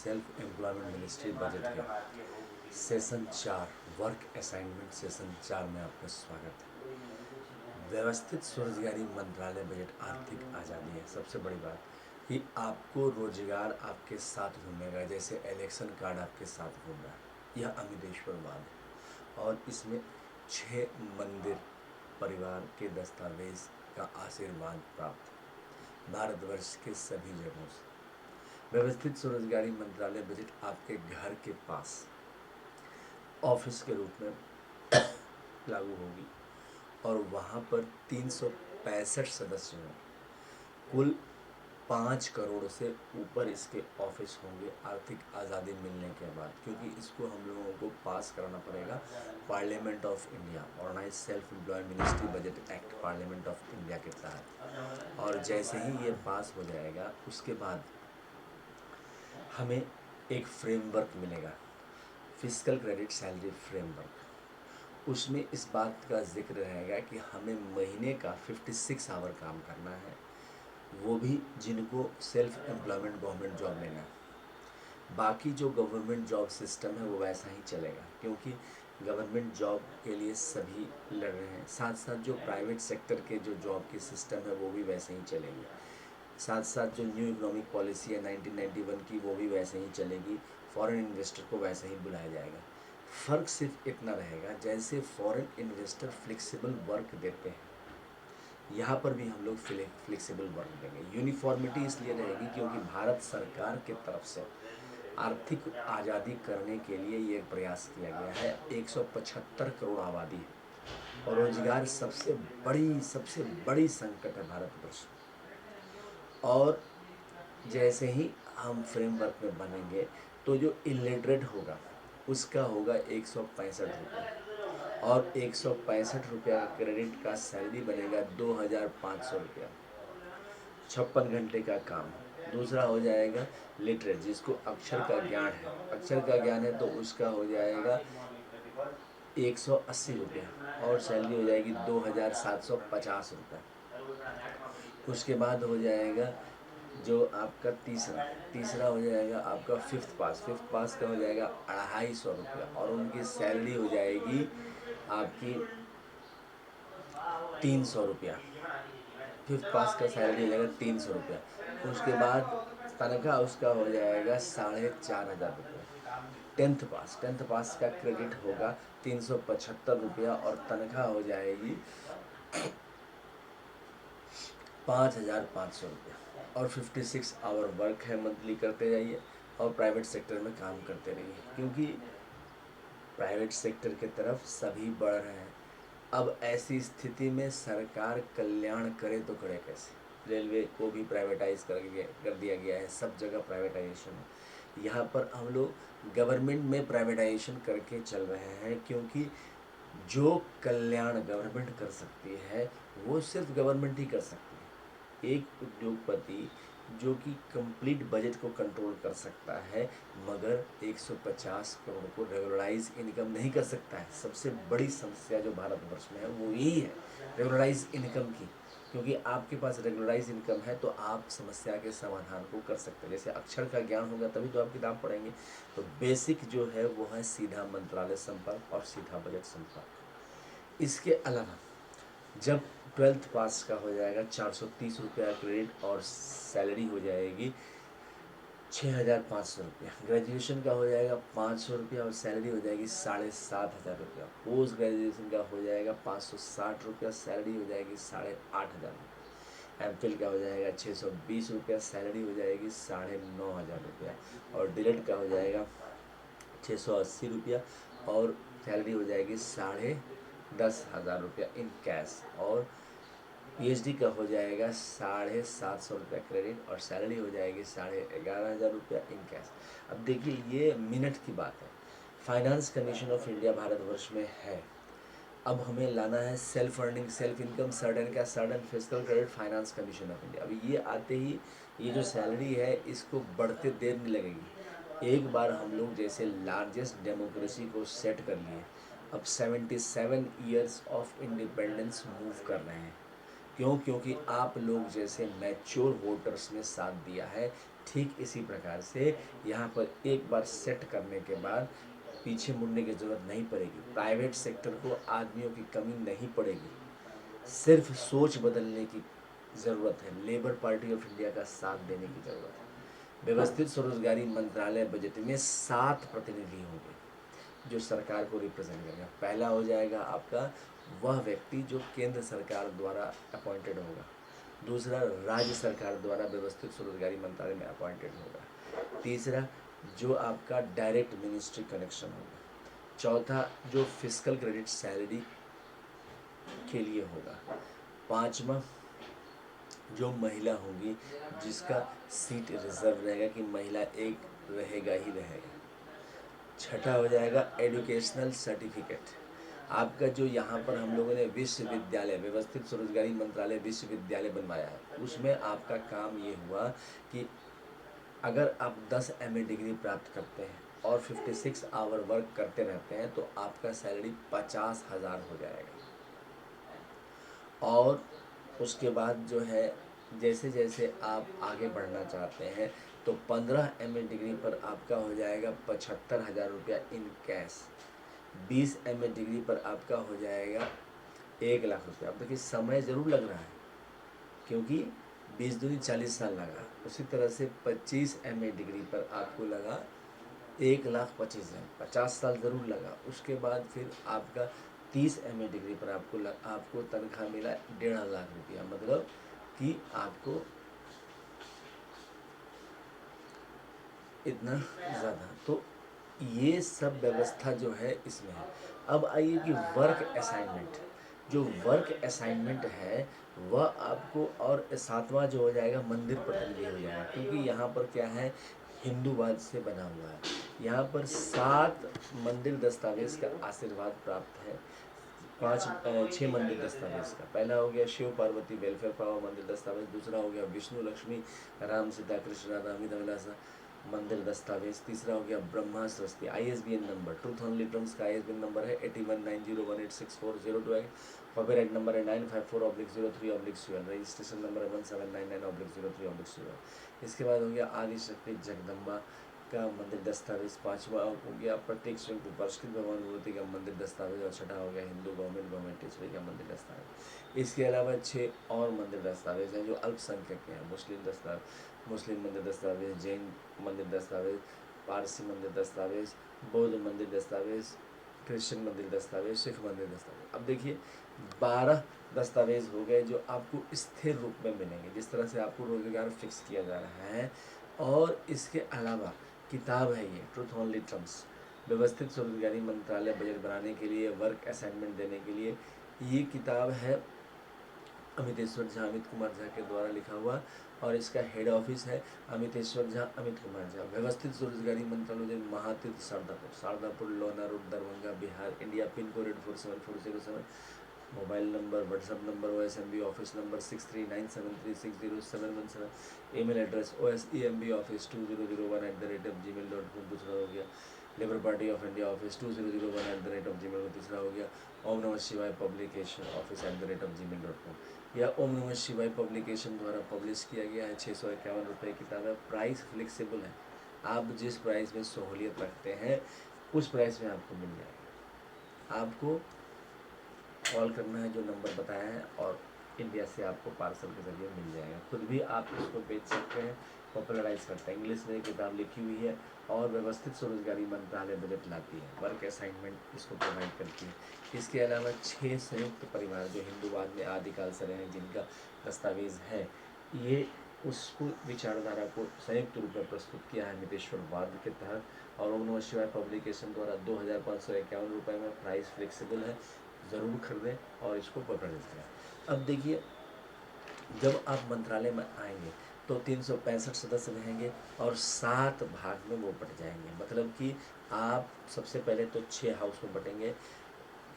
Self employment ministry budget है session 4 work assignment session 4 में आपका स्वागत है। व्यवस्थित स्वरोजगारी मंत्रालय बजट आर्थिक आज़ादी है। सबसे बड़ी बात कि आपको रोजगार आपके साथ घूमेगा, जैसे इलेक्शन कार्ड आपके साथ घूम रहा है। यह अमिदेश्वरवाद है और इसमें 6 मंदिर परिवार के दस्तावेज का आशीर्वाद प्राप्त भारतवर्ष के सभी जगहों से। व्यवस्थित स्वरोजगारी मंत्रालय बजट आपके घर के पास ऑफिस के रूप में लागू होगी और वहाँ पर 365 सदस्य हैं। कुल 5 करोड़ से ऊपर इसके ऑफिस होंगे आर्थिक आज़ादी मिलने के बाद, क्योंकि इसको हम लोगों को पास कराना पड़ेगा parliament of India, organise self employment ministry budget act parliament of India के तहत। और जैसे ही ये पास हो जाएगा उसके बाद हमें एक फ्रेमवर्क मिलेगा, फिस्कल क्रेडिट सैलरी फ्रेमवर्क। उसमें इस बात का जिक्र रहेगा कि हमें महीने का 56 आवर काम करना है, वो भी जिनको सेल्फ एम्प्लॉयमेंट गवर्नमेंट जॉब लेना है। बाकी जो गवर्नमेंट जॉब सिस्टम है वो वैसा ही चलेगा, क्योंकि गवर्नमेंट जॉब के लिए सभी लड़ रहे हैं। साथ साथ जो प्राइवेट सेक्टर के जो जॉब की सिस्टम है वो भी वैसे ही चलेंगे। साथ साथ जो न्यू इकोनॉमिक पॉलिसी है 1991 की वो भी वैसे ही चलेगी। फॉरेन इन्वेस्टर को वैसे ही बुलाया जाएगा। फ़र्क सिर्फ इतना रहेगा, जैसे फॉरेन इन्वेस्टर फ्लेक्सिबल वर्क देते हैं, यहाँ पर भी हम लोग फ्लेक्सिबल वर्क देंगे। यूनिफॉर्मिटी इसलिए रहेगी क्योंकि भारत सरकार की तरफ से आर्थिक आज़ादी करने के लिए ये प्रयास किया गया है। 175 करोड़ आबादी है और रोजगार सबसे बड़ी संकट है भारतवर्ष। और जैसे ही हम फ्रेमवर्क में बनेंगे तो जो इलिटरेट होगा उसका होगा 165 रुपये और 165 रुपया का क्रेडिट का सैलरी बनेगा 2500 रुपया, 56 घंटे का काम। दूसरा हो जाएगा लिटरेट, जिसको अक्षर का ज्ञान है तो उसका हो जाएगा 180 रुपया और सैलरी हो जाएगी 2750 रुपया। उसके बाद हो जाएगा जो आपका तीसरा हो जाएगा आपका फिफ्थ पास का हो जाएगा 250 रुपया और उनकी सैलरी हो जाएगी आपकी 300 रुपया। फिफ्थ पास का सैलरी हो जाएगा 300 रुपया। उसके बाद तनख्वाह उसका हो जाएगा 4500 रुपया। टेंथ पास का क्रेडिट होगा 375 रुपया और तनख्वाह हो जाएगी 5500 रुपया। और 56 आवर वर्क है, मंथली करते जाइए और प्राइवेट सेक्टर में काम करते रहिए, क्योंकि प्राइवेट सेक्टर की तरफ सभी बढ़ रहे हैं। अब ऐसी स्थिति में सरकार कल्याण करे तो करे कैसे? रेलवे को भी प्राइवेटाइज कर दिया गया है, सब जगह प्राइवेटाइजेशन है। यहाँ पर हम लोग गवर्नमेंट में प्राइवेटाइजेशन करके चल रहे हैं, क्योंकि जो कल्याण गवर्नमेंट कर सकती है वो सिर्फ गवर्नमेंट ही कर सकती है। एक उद्योगपति जो कि कंप्लीट बजट को कंट्रोल कर सकता है मगर 150 करोड़ को रेगुलराइज इनकम नहीं कर सकता है। सबसे बड़ी समस्या जो भारतवर्ष में है वो यही है, रेगुलराइज इनकम की। क्योंकि आपके पास रेगुलराइज इनकम है तो आप समस्या के समाधान को कर सकते हैं। जैसे अक्षर का ज्ञान होगा तभी तो आप किताब पढ़ेंगे। तो बेसिक जो है वो है सीधा मंत्रालय संपर्क और सीधा बजट संपर्क। इसके अलावा जब 12th पास का हो जाएगा 430 रुपया क्रेडिट और सैलरी हो जाएगी 6500 रुपया। ग्रेजुएशन का हो जाएगा 500 रुपया और सैलरी हो जाएगी 7500 रुपया। पोस्ट ग्रेजुएशन का हो जाएगा 560 रुपया, सैलरी हो जाएगी 8500 रुपया। एमफिल का हो जाएगा 620 रुपया, सैलरी हो जाएगी 9500 रुपया। और डिलेट का हो जाएगा 680 रुपया और सैलरी हो जाएगी 10,500 रुपया इन कैश। और पीएचडी का हो जाएगा 750 रुपया क्रेडिट और सैलरी हो जाएगी 11,500 रुपया इन कैश। अब देखिए ये मिनट की बात है। Finance commission of India Bharatvarsh में है। अब हमें लाना है self earning self income certain fiscal credit finance commission of India. अभी ये आते ही ये जो सैलरी है इसको बढ़ते देर नहीं लगेगी। एक बार हम लोग जैसे लार्जेस्ट डेमोक्रेसी को सेट कर लिए, अब 77 ईयर्स ऑफ इंडिपेंडेंस मूव कर रहे हैं। क्यों? क्योंकि आप लोग जैसे मैच्योर वोटर्स ने साथ दिया है ठीक इसी प्रकार से यहाँ पर एक बार सेट करने के बाद पीछे मुड़ने की ज़रूरत नहीं पड़ेगी। प्राइवेट सेक्टर को आदमियों की कमी नहीं पड़ेगी, सिर्फ सोच बदलने की ज़रूरत है। लेबर पार्टी ऑफ इंडिया का साथ देने की ज़रूरत है। व्यवस्थित स्वरोजगारी मंत्रालय बजट में 7 प्रतिनिधि होंगे जो सरकार को रिप्रेजेंट करेगा। पहला हो जाएगा आपका वह व्यक्ति जो केंद्र सरकार द्वारा अपॉइंटेड होगा। दूसरा, राज्य सरकार द्वारा व्यवस्थित स्वरोजगारी मंत्रालय में अपॉइंटेड होगा। तीसरा, जो आपका डायरेक्ट मिनिस्ट्री कनेक्शन होगा। चौथा, जो फिजिकल क्रेडिट सैलरी के लिए होगा। पांचवा, जो महिला होगी जिसका सीट रिजर्व रहेगा कि महिला एक रहेगा ही रहेगा। छठा हो जाएगा एजुकेशनल सर्टिफिकेट। आपका जो यहाँ पर हम लोगों ने विश्वविद्यालय, व्यवस्थित स्वरोजगारी मंत्रालय विश्वविद्यालय बनवाया है, उसमें आपका काम ये हुआ कि अगर आप 10 MA डिग्री प्राप्त करते हैं और 56 आवर वर्क करते रहते हैं तो आपका सैलरी 50,000 हो जाएगा। और उसके बाद जो है, जैसे जैसे आप आगे बढ़ना चाहते हैं तो 15 MA डिग्री पर आपका हो जाएगा 75,000 रुपया इन कैश। 20 MA डिग्री पर आपका हो जाएगा 1,00,000 रुपया। अब देखिए समय ज़रूर लग रहा है क्योंकि 20 दूनी 40 साल लगा। उसी तरह से 25 MA डिग्री पर आपको लगा 1,25,000, 50 साल ज़रूर लगा। उसके बाद फिर आपका 30 MA डिग्री पर आपको तनख्वाह मिला 1,50,000 रुपया, मतलब कि आपको इतना ज़्यादा। तो ये सब व्यवस्था जो है इसमें है। अब आइए कि वर्क असाइनमेंट, जो वर्क असाइनमेंट है वह आपको, और सातवां जो हो जाएगा मंदिर प्रतिनिधि हो जाएगा, क्योंकि यहाँ पर क्या है, हिंदूवाद से बना हुआ है। यहाँ पर 7 मंदिर दस्तावेज का आशीर्वाद प्राप्त है। 6 मंदिर दस्तावेज का। पहला हो गया शिव पार्वती वेलफेयर पावर मंदिर दस्तावेज। दूसरा हो गया विष्णु लक्ष्मी राम सीता कृष्ण राधा अमिता विलासा मंदिर दस्तावेज। तीसरा हो गया Brahma Saraswati. ISBN number, truth only drums का ISBN नंबर है 8190186402। कॉपीराइट नंबर है 954/03/CL। रजिस्ट्रेशन नंबर है 1799/03/CL। इसके बाद हो गया आदि शक्ति जगदम्बा का मंदिर दस्तावेज। पांचवा हो गया प्रत्येक स्वयं को पुरस्कृत भगवान भगवती का मंदिर दस्तावेज। और छठा हो गया हिंदू गवर्नमेंट टीचर का मंदिर दस्तावेज। इसके अलावा 6 और मंदिर दस्तावेज हैं जो अल्पसंख्यक के हैं। मुस्लिम मंदिर दस्तावेज, जैन मंदिर दस्तावेज, पारसी मंदिर दस्तावेज, बौद्ध मंदिर दस्तावेज, क्रिश्चियन मंदिर दस्तावेज, सिख मंदिर दस्तावेज। अब देखिए 12 दस्तावेज हो गए जो आपको स्थिर रूप में मिलेंगे, जिस तरह से आपको रोजगार फिक्स किया जा रहा है। और इसके अलावा किताब है ये ट्रूथ ओनली टर्म्स, व्यवस्थित स्वरोजगारी मंत्रालय बजट बनाने के लिए, वर्क असाइनमेंट देने के लिए। ये किताब है अमितेश्वर झा, अमित कुमार झा के द्वारा लिखा हुआ, और इसका हेड ऑफिस है अमितेश्वर झा, अमित कुमार झा। व्यवस्थित स्वरोजगारी मंत्रालय महातीर्थ शारदापुर लोना road Darbhanga Bihar India. Pin code 8474007। Mobile number, WhatsApp number, OSMB office number 6397360717। Email address OSEMBoffice2001@gmail.com। दूसरा हो गया labour party of India office 2001@gmail। तीसरा हो गया ओम नमः शिवाय पब्लिकेशन ऑफिस@gmail.com। यह ओम नमः शिवाय पब्लिकेशन द्वारा पब्लिश किया गया है। 651 रुपये किताब है। प्राइस फ्लेक्सिबल है, आप जिस प्राइस में सहूलियत रखते हैं उस प्राइस में आपको मिल जाएगा। आपको कॉल करना है जो नंबर बताया है, और इंडिया से आपको पार्सल के जरिए मिल जाएगा। खुद भी आप इसको बेच सकते हैं, पॉपुलराइज करते हैं। इंग्लिश में किताब लिखी हुई है, और व्यवस्थित स्वरोजगारी मंत्रालय बजट लाती है, वर्क असाइनमेंट इसको प्रोवाइड करती है। इसके अलावा 6 संयुक्त परिवार जो हिंदूवाद में आदिकाल से रहे हैं, जिनका दस्तावेज है, ये उसको विचारधारा को संयुक्त रूप में प्रस्तुत किया है अमितेश्वरवाद के तहत। और ओम नमः शिवाय पब्लिकेशन द्वारा 2,551 रुपये में, प्राइस फ्लेक्सिबल है, ज़रूर खरीदें और इसको पकड़ें। अब देखिए, जब आप मंत्रालय में आएंगे तो 365 सदस्य रहेंगे और 7 भाग में वो बट जाएंगे। मतलब कि आप सबसे पहले तो 6 हाउस में बटेंगे,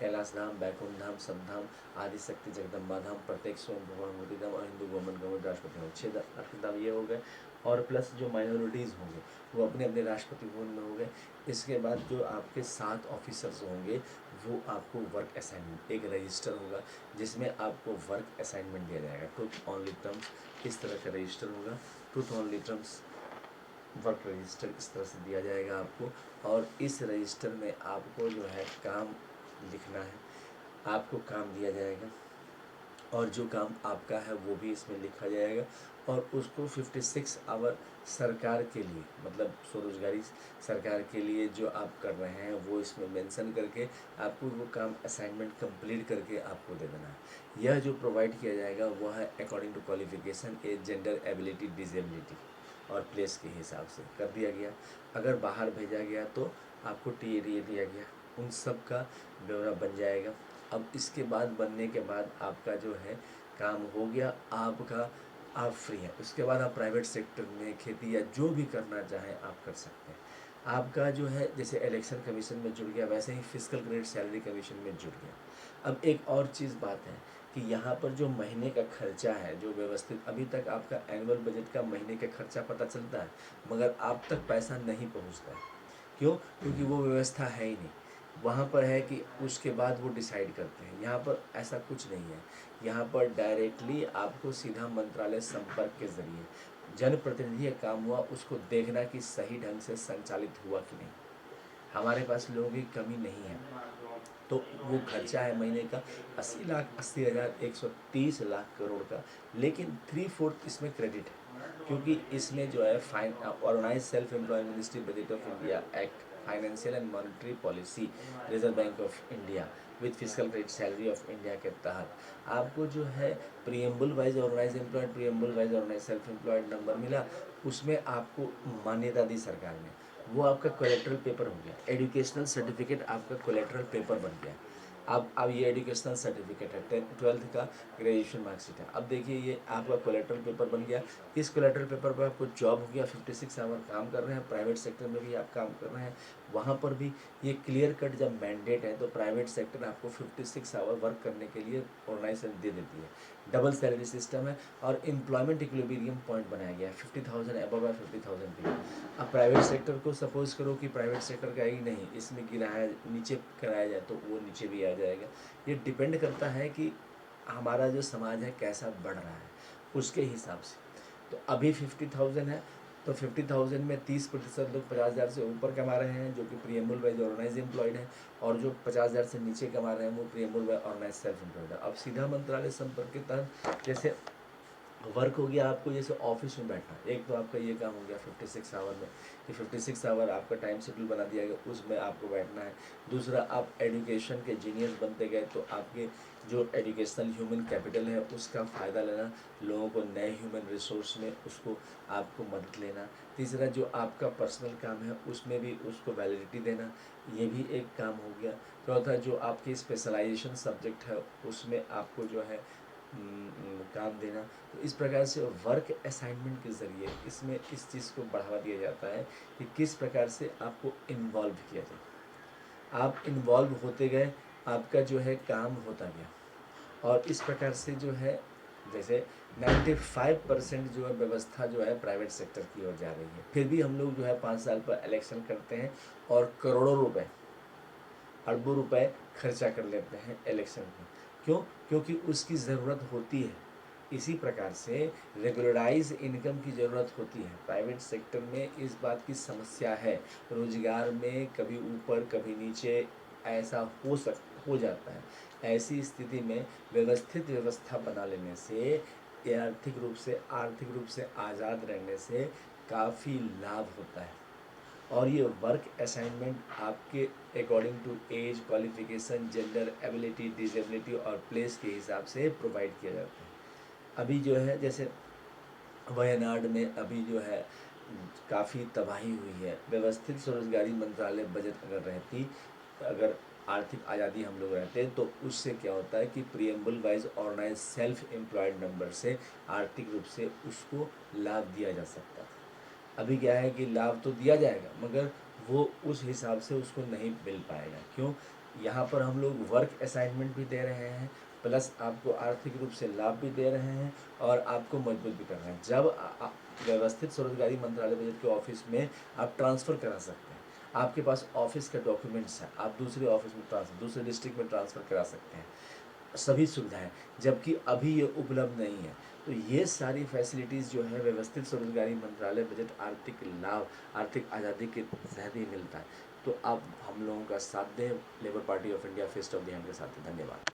कैलाश धाम, बैकुंठ धाम, सतधाम, आदि शक्ति जगदम्बा धाम, प्रत्येक स्वयं भगवान धाम और हिंदू गवर्नमेंट राष्ट्रपति धाम। 6 धाम ये हो गए। और प्लस जो माइनॉरिटीज़ होंगे वो अपने अपने राष्ट्रपति भवन में होंगे। इसके बाद जो आपके 7 ऑफिसर्स होंगे वो आपको वर्क असाइनमेंट, एक रजिस्टर होगा जिसमें आपको वर्क असाइनमेंट दिया जाएगा। ट्रूथ ओनली टर्म्स, इस तरह का रजिस्टर होगा। Truth only terms work register इस तरह से दिया जाएगा आपको, और इस रजिस्टर में आपको जो है काम लिखना है, आपको काम दिया जाएगा और जो काम आपका है वो भी इसमें लिखा जाएगा, और उसको 56 आवर सरकार के लिए, मतलब स्वरोजगारी सरकार के लिए जो आप कर रहे हैं वो इसमें मेंशन करके आपको वो काम असाइनमेंट कंप्लीट करके आपको दे देना है। यह जो प्रोवाइड किया जाएगा वो है according to qualification, age, gender, ability, disability और प्लेस के हिसाब से कर दिया गया। अगर बाहर भेजा गया तो आपको TADA दिया गया, उन सब का ब्यौरा बन जाएगा। अब इसके बाद बनने के बाद आपका जो है काम हो गया आपका, आप फ्री हैं। उसके बाद आप प्राइवेट सेक्टर में खेती या जो भी करना चाहें आप कर सकते हैं। आपका जो है जैसे इलेक्शन कमीशन में जुड़ गया, वैसे ही फिजिकल क्रेडिट सैलरी कमीशन में जुड़ गया। अब एक और चीज़ बात है कि यहाँ पर जो महीने का खर्चा है जो व्यवस्थित, अभी तक आपका एनुअल बजट का महीने का खर्चा पता चलता है मगर आप तक पैसा नहीं पहुँचता है। क्यों? क्योंकि वो व्यवस्था है ही नहीं। वहाँ पर है कि उसके बाद वो डिसाइड करते हैं, यहाँ पर ऐसा कुछ नहीं है। यहाँ पर डायरेक्टली आपको सीधा मंत्रालय संपर्क के ज़रिए जनप्रतिनिधि का काम हुआ उसको देखना कि सही ढंग से संचालित हुआ कि नहीं। हमारे पास लोगों की कमी नहीं है, तो वो खर्चा है महीने का 80,80,130 लाख करोड़ का, लेकिन 3/4 इसमें क्रेडिट है, क्योंकि इसमें जो है organise self employed ministry budget of India act, financial and monetary policy, reserve bank of India with physical credit salary of India के तहत आपको जो है preamble wise organise employed, preamble wise organise self employed number मिला, उसमें आपको मान्यता दी सरकार ने, वो आपका कोलेट्रल पेपर हो गया। एजुकेशनल सर्टिफिकेट आपका कोलेट्रल पेपर बन गया। अब ये एजुकेशनल सर्टिफिकेट है, 12th का ग्रेजुएशन मार्कशीट है। अब देखिए ये आपका कोलेट्रल पेपर बन गया। इस कोलेट्रल पेपर पर आपको जॉब हो गया, 56 आवर काम कर रहे हैं, प्राइवेट सेक्टर में भी आप काम कर रहे हैं, वहाँ पर भी ये क्लियर कट जब मैंडेट है तो प्राइवेट सेक्टर आपको 56 आवर वर्क करने के लिए ऑर्गेनाइजेशन दे देती है। डबल सैलरी सिस्टम है और एम्प्लॉयमेंट इक्विलिब्रियम पॉइंट बनाया गया है 50,000 अबव या 50,000 बिलो। अब प्राइवेट सेक्टर को सपोज करो कि प्राइवेट सेक्टर का ही नहीं, इसमें गिराया नीचे कराया जाए तो वो नीचे भी आ जाएगा। ये डिपेंड करता है कि हमारा जो समाज है कैसा बढ़ रहा है उसके हिसाब से। तो अभी 50,000 है तो 50,000 में 30% लोग 50,000 से ऊपर कमा रहे हैं जो कि प्रीएम्बल वाइज ऑर्गेनाइज एम्प्लॉयड है, और जो 50,000 से नीचे कमा रहे हैं वो preamble wise organise self employed है। अब सीधा मंत्रालय संपर्क के तहत जैसे वर्क हो गया आपको, जैसे ऑफिस में बैठना, एक तो आपका ये काम हो गया 56 आवर में, कि 56 आवर आपका टाइम शेड्यूल बना दिया गया, उसमें आपको बैठना है। दूसरा, आप एजुकेशन के जीनियस बनते गए तो आपके जो एजुकेशनल ह्यूमन कैपिटल है उसका फ़ायदा लेना, लोगों को नए ह्यूमन रिसोर्स में उसको आपको मदद लेना। तीसरा, जो आपका पर्सनल काम है उसमें भी उसको वैलिडिटी देना, ये भी एक काम हो गया। चौथा, जो आपकी स्पेशलाइजेशन सब्जेक्ट है उसमें आपको जो है काम देना। तो इस प्रकार से वर्क असाइनमेंट के ज़रिए इसमें इस चीज़ को बढ़ावा दिया जाता है कि किस प्रकार से आपको इन्वॉल्व किया जाए। आप इन्वॉल्व होते गए, आपका जो है काम होता गया, और इस प्रकार से जो है जैसे 95% जो है व्यवस्था जो है प्राइवेट सेक्टर की ओर जा रही है। फिर भी हम लोग जो है 5 साल पर इलेक्शन करते हैं और करोड़ों रुपए, अरबों रुपए खर्चा कर लेते हैं इलेक्शन में। क्यों? क्योंकि उसकी ज़रूरत होती है। इसी प्रकार से रेगुलराइज इनकम की ज़रूरत होती है। प्राइवेट सेक्टर में इस बात की समस्या है, रोजगार में कभी ऊपर कभी नीचे ऐसा हो जाता है। ऐसी स्थिति में व्यवस्थित व्यवस्था बना लेने से, ये आर्थिक रूप से आज़ाद रहने से काफ़ी लाभ होता है। और ये वर्क असाइनमेंट आपके according to age, qualification, gender, ability, disability और प्लेस के हिसाब से प्रोवाइड किया जाता है। अभी जो है जैसे वायनाड में अभी जो है काफ़ी तबाही हुई है। व्यवस्थित स्वरोजगारी मंत्रालय बजट अगर आर्थिक आज़ादी हम लोग रहते हैं तो उससे क्या होता है कि preamble wise organise self employed number से आर्थिक रूप से उसको लाभ दिया जा सकता था। अभी क्या है कि लाभ तो दिया जाएगा मगर वो उस हिसाब से उसको नहीं मिल पाएगा। क्यों? यहाँ पर हम लोग वर्क असाइनमेंट भी दे रहे हैं, प्लस आपको आर्थिक रूप से लाभ भी दे रहे हैं और आपको मजबूत भी कर रहे हैं। जब व्यवस्थित स्वरोजगारी मंत्रालय बजट के ऑफिस में आप ट्रांसफ़र करा सकते हैं, आपके पास ऑफिस का डॉक्यूमेंट्स है, आप दूसरे ऑफिस में दूसरे डिस्ट्रिक्ट में ट्रांसफ़र करा सकते हैं, सभी सुविधाएं, जबकि अभी ये उपलब्ध नहीं है। तो ये सारी फैसिलिटीज़ जो है व्यवस्थित स्वरोजगारी मंत्रालय बजट आर्थिक लाभ, आर्थिक आज़ादी के तहत ही मिलता है। तो आप हम लोगों का साथ दें, labour party of India fest of the hand के साथ। धन्यवाद।